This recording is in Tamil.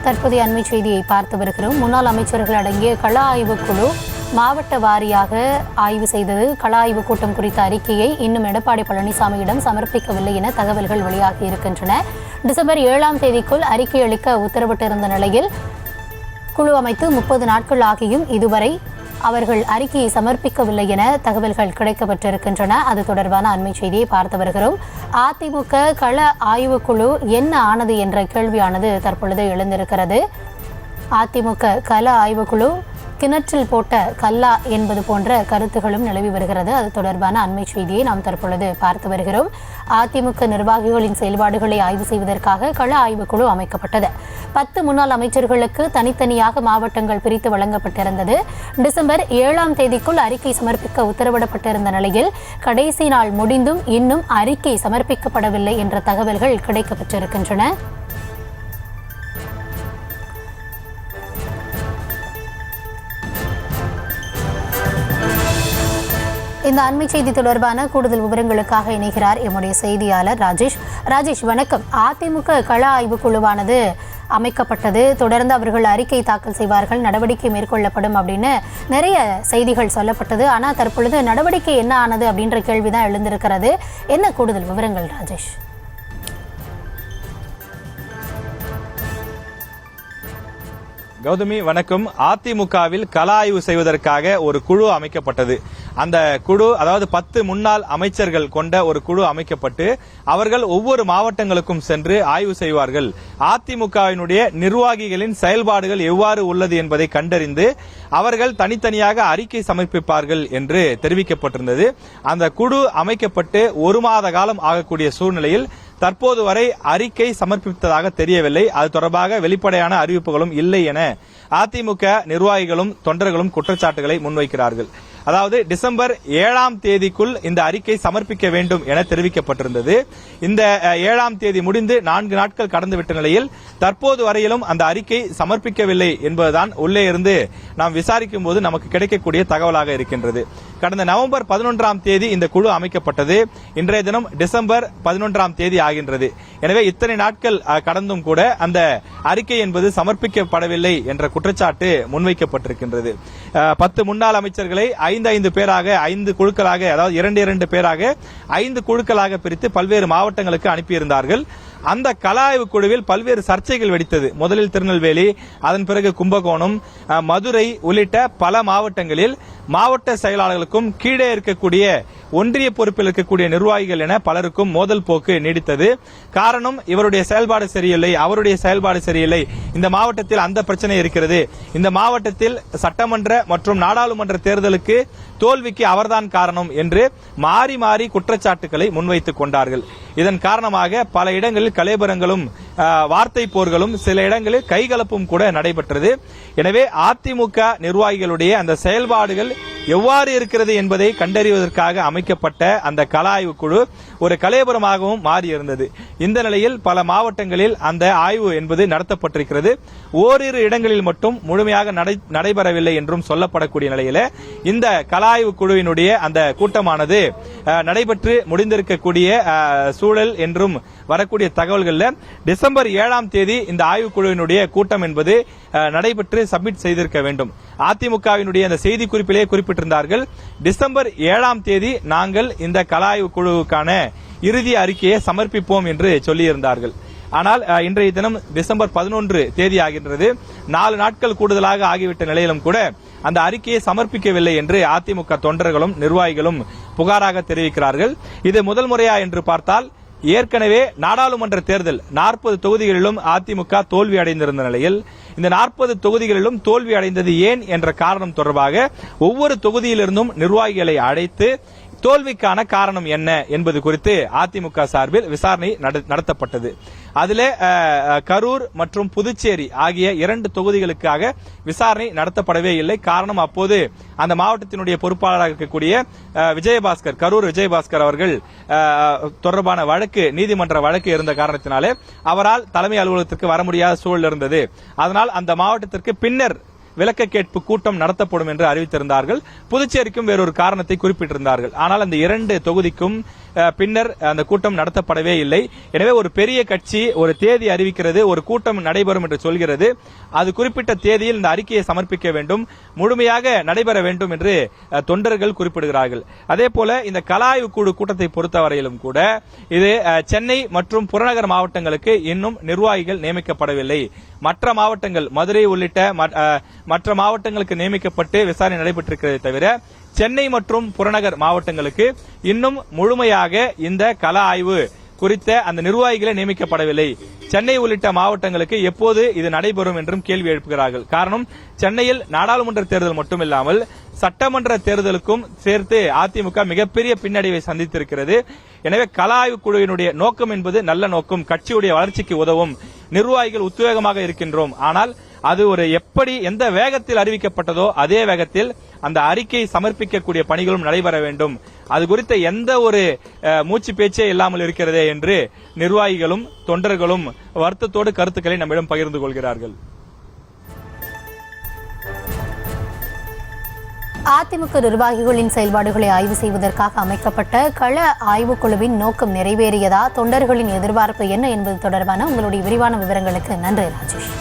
தற்போதைய அண்மை செய்தியை பார்த்து வருகிறோம். முன்னாள் அமைச்சர்கள் அடங்கிய கள ஆய்வுக்குழு மாவட்ட வாரியாக ஆய்வு செய்தது. கள ஆய்வு கூட்டம் குறித்த அறிக்கையை இன்னும் எடப்பாடி பழனிசாமியிடம் சமர்ப்பிக்கவில்லை என தகவல்கள் வெளியாகி இருக்கின்றன. டிசம்பர் 7ஆம் தேதிக்குள் அறிக்கை அளிக்க உத்தரவிட்டிருந்த நிலையில் குழு அமைத்து 30 நாட்கள் ஆகியும் இதுவரை அவர்கள் அறிக்கையை சமர்ப்பிக்கவில்லை என தகவல்கள் கிடைக்கப்பட்டிருக்கின்றன. அது தொடர்பான அண்மை செய்தியை பார்த்து வருகிறோம். அதிமுக கள ஆய்வுக்குழு என்ன ஆனது என்ற கேள்வியானது தற்பொழுது எழுந்திருக்கிறது. அதிமுக கள ஆய்வுக்குழு கிணற்றில் போட்ட கல்லா என்பது போன்ற கருத்துகளும் நிலவி வருகிறது. அது தொடர்பான அண்மை செய்தியை நாம் தற்பொழுது பார்த்து வருகிறோம். அதிமுக நிர்வாகிகளின் செயல்பாடுகளை ஆய்வு செய்வதற்காக கள ஆய்வுக்குழு அமைக்கப்பட்டது. 10 முன்னாள் அமைச்சர்களுக்கு தனித்தனியாக மாவட்டங்கள் பிரித்து வழங்கப்பட்டிருந்தது. டிசம்பர் 7ஆம் தேதிக்குள் அறிக்கை சமர்ப்பிக்க உத்தரவிடப்பட்டிருந்த நிலையில் கடைசி நாள் முடிந்தும் இன்னும் அறிக்கை சமர்ப்பிக்கப்படவில்லை என்ற தகவல்கள் கிடைக்கப்பட்டிருக்கின்றன. இந்த அண்மை செய்தி தொடர்பான கூடுதல் விவரங்களுக்காக இணைகிறார் எம்முடைய செய்தியாளர் ராஜேஷ். வணக்கம். அதிமுக கள ஆய்வு குழுவானது அமைக்கப்பட்டது. தொடர்ந்து அவர்கள் அறிக்கை தாக்கல் செய்வார்கள், நடவடிக்கை மேற்கொள்ளப்படும் அப்படின்னு நிறைய செய்திகள் சொல்லப்பட்டது. ஆனால் தற்பொழுது நடவடிக்கை என்ன ஆனது அப்படின்ற கேள்விதான் எழுந்திருக்கிறது. என்ன கூடுதல் விவரங்கள் ராஜேஷ்? கௌதமி வணக்கம். அதிமுகவில் கள ஆய்வு செய்வதற்காக ஒரு குழு அமைக்கப்பட்டது. அந்த குழு, அதாவது 10 முன்னாள் அமைச்சர்கள் கொண்ட ஒரு குழு அமைக்கப்பட்டு அவர்கள் ஒவ்வொரு மாவட்டங்களுக்கும் சென்று ஆய்வு செய்வார்கள். அதிமுகவினுடைய நிர்வாகிகளின் செயல்பாடுகள் எவ்வாறு உள்ளது என்பதை கண்டறிந்து அவர்கள் தனித்தனியாக அறிக்கை சமர்ப்பிப்பார்கள் என்று தெரிவிக்கப்பட்டிருந்தது. அந்த குழு அமைக்கப்பட்டு 1 மாத காலம் ஆகக்கூடிய சூழ்நிலையில் தற்போது வரை அறிக்கை சமர்ப்பித்ததாக தெரியவில்லை. அது தொடர்பாக வெளிப்படையான அறிவிப்புகளும் இல்லை என அதிமுக நிர்வாகிகளும் தொண்டர்களும் குற்றச்சாட்டுகளை முன்வைக்கிறார்கள். அதாவது டிசம்பர் 7ஆம் தேதிக்குள் இந்த அறிக்கை சமர்ப்பிக்க வேண்டும் என தெரிவிக்கப்பட்டிருந்தது. இந்த 7ஆம் தேதி முடிந்து 4 நாட்கள் கடந்துவிட்ட நிலையில் தற்போது வரையிலும் அந்த அறிக்கை சமர்ப்பிக்கவில்லை என்பதுதான் உள்ளே இருந்து நாம் விசாரிக்கும் போது நமக்கு கிடைக்கக்கூடிய தகவலாக இருக்கின்றது. கடந்த நவம்பர் 11ஆம் தேதி இந்த குழு அமைக்கப்பட்டது. இன்றைய தினம் டிசம்பர் 11ஆம் தேதி ஆகின்றது. எனவே இத்தனை நாட்கள் கடந்தும் கூட அந்த அறிக்கை என்பது சமர்ப்பிக்கப்படவில்லை என்ற குற்றச்சாட்டு முன்வைக்கப்பட்டிருக்கின்றது. 10 முன்னாள் அமைச்சர்களை 5 பேராக 5 குழுக்களாக, அதாவது 2 பேராக 5 குழுக்களாக பிரித்து பல்வேறு மாவட்டங்களுக்கு அனுப்பியிருந்தார்கள். அந்த கள ஆய்வு குழுவில் பல்வேறு சர்ச்சைகள் வெடித்தது. முதலில் திருநெல்வேலி, அதன் பிறகு கும்பகோணம், மதுரை உள்ளிட்ட பல மாவட்டங்களில் மாவட்ட செயலாளர்களுக்கும் கீழே இருக்கக்கூடிய ஒன்றிய பொறுப்பில் இருக்கக்கூடிய நிர்வாகிகள் என பலருக்கும் மோதல் போக்கு நீடித்தது. காரணம், இவருடைய செயல்பாடு சரியில்லை, அவருடைய செயல்பாடு சரியில்லை, இந்த மாவட்டத்தில் அந்த பிரச்சனை இருக்கிறது, இந்த மாவட்டத்தில் சட்டமன்ற மற்றும் நாடாளுமன்ற தேர்தலுக்கு தோல்விக்கு அவர்தான் காரணம் என்று மாறி மாறி குற்றச்சாட்டுகளை முன்வைத்துக் கொண்டார்கள். இதன் காரணமாக பல இடங்களில் கலேபரங்களும் வார்த்தை போர்களும் சில இடங்களில் கைகலப்பும் கூட நடைபெற்றது. எனவே அதிமுக நிர்வாகிகளுடைய அந்த செயல்பாடுகள் எவ்வாறு இருக்கிறது என்பதை கண்டறிவதற்காக அமைக்கப்பட்ட அந்த கள ஆய்வு குழு ஒரு கலேபரமாகவும் மாறியிருந்தது. இந்த நிலையில் பல மாவட்டங்களில் அந்த ஆய்வு என்பது நடத்தப்பட்டிருக்கிறது. ஓரிரு இடங்களில் மட்டும் முழுமையாக நடைபெறவில்லை என்றும் சொல்லப்படக்கூடிய நிலையில இந்த கள ஆய்வு குழுவினுடைய அந்த கூட்டமானது நடைபெற்று முடிந்திருக்கக்கூடிய சூழல் என்றும் வரக்கூடிய தகவல்கள்ல டிசம்பர் 7ஆம் தேதி இந்த ஆய்வுக்குழுவினுடைய கூட்டம் என்பது நடைபெற்று சப்மிட் செய்திருக்க வேண்டும். அதிமுகவினுடைய அந்த செய்தி குறிப்பிலே குறிப்பிட்டிருந்தார்கள், டிசம்பர் 7ஆம் தேதி நாங்கள் இந்த கள ஆய்வு குழுவுக்கான இறுதி அறிக்கையை சமர்ப்பிப்போம் என்று சொல்லியிருந்தார்கள். ஆனால் இன்றைய தினம் டிசம்பர் 11 தேதி ஆகின்றது. 4 நாட்கள் கூடுதலாக ஆகிவிட்ட நிலையிலும் கூட அந்த அறிக்கையை சமர்ப்பிக்கவில்லை என்று அதிமுக தொண்டர்களும் நிர்வாகிகளும் புகாராக தெரிவிக்கிறார்கள். இது முதல் முறையா என்று பார்த்தால் ஏற்கனவே நாடாளுமன்ற தேர்தல் 40 தொகுதிகளிலும் அதிமுக தோல்வி அடைந்திருந்த நிலையில் இந்த 40 தொகுதிகளிலும் தோல்வி அடைந்தது ஏன் என்ற காரணம் தொடர்பாக ஒவ்வொரு தொகுதியிலிருந்தும் நிர்வாகிகளை அழைத்து தோல்விக்கான காரணம் என்ன என்பது குறித்து அதிமுக சார்பில் விசாரணை நடத்தப்பட்டது. அதிலே கரூர் மற்றும் புதுச்சேரி ஆகிய 2 தொகுதிகளுக்காக விசாரணை நடத்தப்படவே இல்லை. காரணம், அப்போது அந்த மாவட்டத்தினுடைய பொறுப்பாளராக இருக்கக்கூடிய விஜயபாஸ்கர், கரூர் விஜயபாஸ்கர் அவர்கள் தொடர்பான வழக்கு, நீதிமன்ற வழக்கு இருந்த காரணத்தினாலே அவரால் தலைமை அலுவலகத்திற்கு வர முடியாத சூழல் இருந்தது. அதனால் அந்த மாவட்டத்திற்கு பின்னர் விளக்க கேட்பு கூட்டம் நடத்தப்படும் என்று அறிவித்திருந்தார்கள். புதுச்சேரிக்கும் வேறொரு காரணத்தை குறிப்பிட்டிருந்தார்கள். ஆனால் அந்த 2 தொகுதிக்கும் பின்னர் அந்த கூட்டம் நடத்தப்படவே இல்லை. எனவே ஒரு பெரிய கட்சி ஒரு தேதி அறிவிக்கிறது, ஒரு கூட்டம் நடைபெறும் என்று சொல்கிறது. அது குறிப்பிட்ட தேதியில் இந்த அறிக்கையை சமர்ப்பிக்க வேண்டும், முழுமையாக நடைபெற வேண்டும் என்று தொண்டர்கள் குறிப்பிடுகிறார்கள். அதே போல இந்த கள ஆய்வு குழு கூட்டத்தை பொறுத்தவரையிலும் கூட இது சென்னை மற்றும் புறநகர் மாவட்டங்களுக்கு இன்னும் நிர்வாகிகள் நியமிக்கப்படவில்லை. மற்ற மாவட்டங்கள் மதுரை உள்ளிட்ட மற்ற மாவட்டங்களுக்கு நியமிக்கப்பட்டு விசாரணை நடைபெற்றிருக்கிறதை தவிர சென்னை மற்றும் புறநகர் மாவட்டங்களுக்கு இன்னும் முழுமையாக இந்த கள ஆய்வு குறித்த அந்த நிர்வாகிகளை நியமிக்கப்படவில்லை. சென்னை உள்ளிட்ட மாவட்டங்களுக்கு எப்போது இது நடைபெறும் என்றும் கேள்வி எழுப்புகிறார்கள். காரணம், சென்னையில் நாடாளுமன்ற தேர்தல் மட்டுமில்லாமல் சட்டமன்ற தேர்தலுக்கும் சேர்த்து அதிமுக மிகப்பெரிய பின்னடைவை சந்தித்திருக்கிறது. எனவே கள ஆய்வு குழுவினுடைய நோக்கம் என்பது நல்ல நோக்கம், கட்சியுடைய வளர்ச்சிக்கு உதவும், நிர்வாகிகள் உத்வேகமாக இருக்கின்றோம். ஆனால் அது ஒரு எந்த வேகத்தில் அறிவிக்கப்பட்டதோ அதே வேகத்தில் அந்த அறிக்கை சமர்ப்பிக்கக்கூடிய பணிகளும் நடைபெற வேண்டும். அது குறித்த எந்த ஒரு மூச்சு பேச்சே இல்லாமல் இருக்கிறதே என்று நிர்வாகிகளும் தொண்டர்களும் வருத்தத்தோடு கருத்துக்களை நம்மிடம் பகிர்ந்து கொள்கிறார்கள். அதிமுக நிர்வாகிகளின் செயல்பாடுகளை ஆய்வு செய்வதற்காக அமைக்கப்பட்ட கள ஆய்வுக்குழுவின் நோக்கம் நிறைவேறியதா, தொண்டர்களின் எதிர்பார்ப்பு என்ன என்பது தொடர்பான உங்களுடைய விரிவான விவரங்களுக்கு நன்றி ராஜேஷ்.